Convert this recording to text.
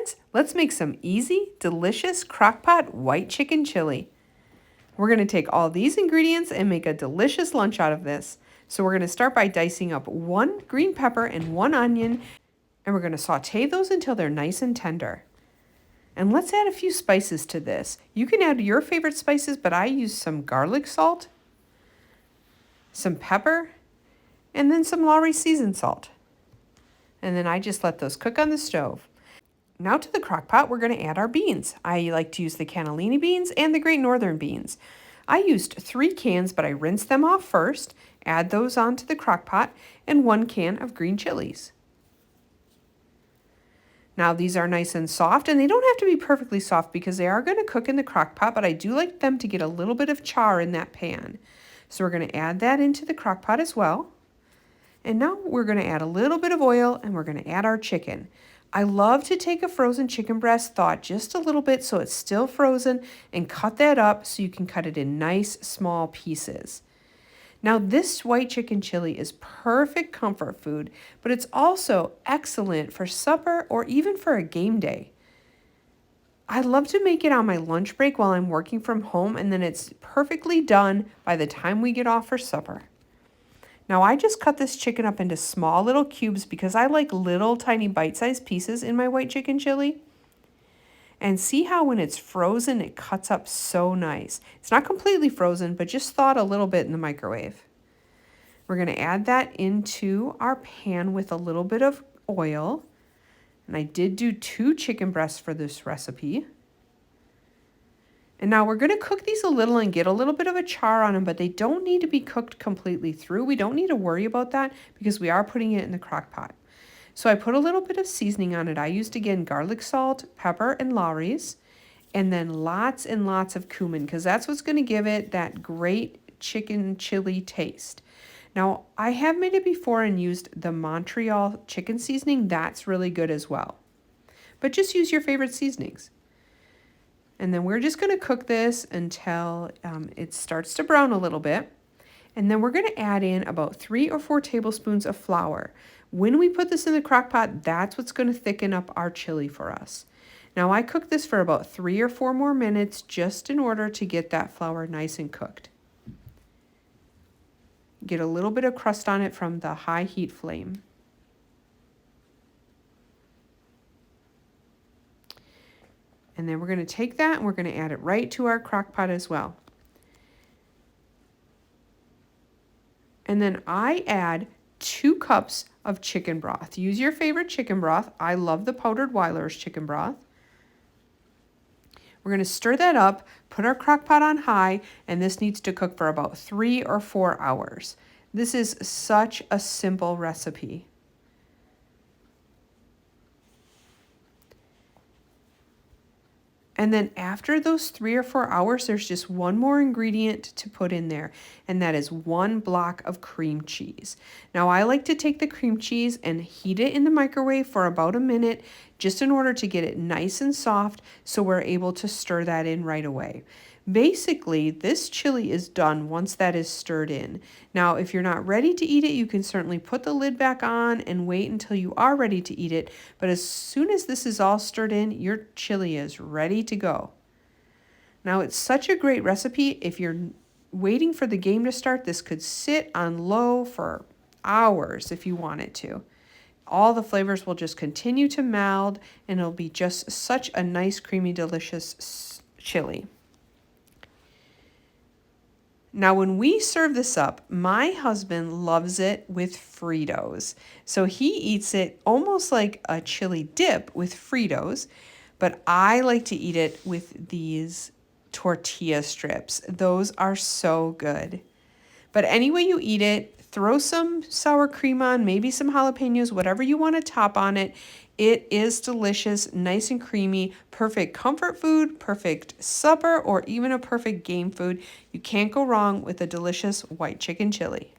friends, let's make some easy, delicious crock-pot white chicken chili. We're going to take all these ingredients and make a delicious lunch out of this. So we're going to start by dicing up 1 green pepper and 1 onion, and we're going to saute those until they're nice and tender. And let's add a few spices to this. You can add your favorite spices, but I use some garlic salt, some pepper, and then some Lowry seasoned salt. And then I just let those cook on the stove. Now to the crock pot, we're going to add our beans. I like to use the cannellini beans and the Great Northern beans. I used 3 cans, but I rinsed them off first, add those onto the crock pot, and 1 can of green chilies. Now these are nice and soft, and they don't have to be perfectly soft because they are going to cook in the crock pot, but I do like them to get a little bit of char in that pan. So we're going to add that into the crock pot as well. And now we're going to add a little bit of oil, and we're going to add our chicken. I love to take a frozen chicken breast, thaw it just a little bit so it's still frozen, and cut that up so you can cut it in nice small pieces. Now this white chicken chili is perfect comfort food, but it's also excellent for supper or even for a game day. I love to make it on my lunch break while I'm working from home, and then it's perfectly done by the time we get off for supper. Now I just cut this chicken up into small little cubes because I like little tiny bite-sized pieces in my white chicken chili. And see how when it's frozen, it cuts up so nice. It's not completely frozen, but just thawed a little bit in the microwave. We're going to add that into our pan with a little bit of oil. And I did do 2 chicken breasts for this recipe. And now we're going to cook these a little and get a little bit of a char on them, but they don't need to be cooked completely through. We don't need to worry about that because we are putting it in the crock pot. So I put a little bit of seasoning on it. I used, again, garlic salt, pepper, and Lowry's, and then lots and lots of cumin because that's what's going to give it that great chicken chili taste. Now, I have made it before and used the Montreal chicken seasoning. That's really good as well. But just use your favorite seasonings. And then we're just going to cook this until it starts to brown a little bit. And then we're going to add in about 3 or 4 tablespoons of flour. When we put this in the crock pot, that's what's going to thicken up our chili for us. Now I cooked this for about 3 or 4 more minutes just in order to get that flour nice and cooked. Get a little bit of crust on it from the high heat flame. And then we're going to take that and we're going to add it right to our crock pot as well. And then I add 2 cups of chicken broth. Use your favorite chicken broth. I love the powdered Weiler's chicken broth. We're going to stir that up, put our crock pot on high, and this needs to cook for about 3 or 4 hours. This is such a simple recipe. And then after those 3 or 4 hours, there's just one more ingredient to put in there, and that is 1 block of cream cheese. Now, I like to take the cream cheese and heat it in the microwave for about a minute, just in order to get it nice and soft, so we're able to stir that in right away. Basically, this chili is done once that is stirred in. Now, if you're not ready to eat it, you can certainly put the lid back on and wait until you are ready to eat it. But as soon as this is all stirred in, your chili is ready to go. Now, it's such a great recipe. If you're waiting for the game to start, this could sit on low for hours if you want it to. All the flavors will just continue to meld, and it'll be just such a nice, creamy, delicious chili. Now, when we serve this up, my husband loves it with Fritos. So he eats it almost like a chili dip with Fritos, but I like to eat it with these tortilla strips. Those are so good. But any way you eat it, throw some sour cream on, maybe some jalapenos, whatever you want to top on it. It is delicious, nice and creamy, perfect comfort food, perfect supper, or even a perfect game food. You can't go wrong with a delicious white chicken chili.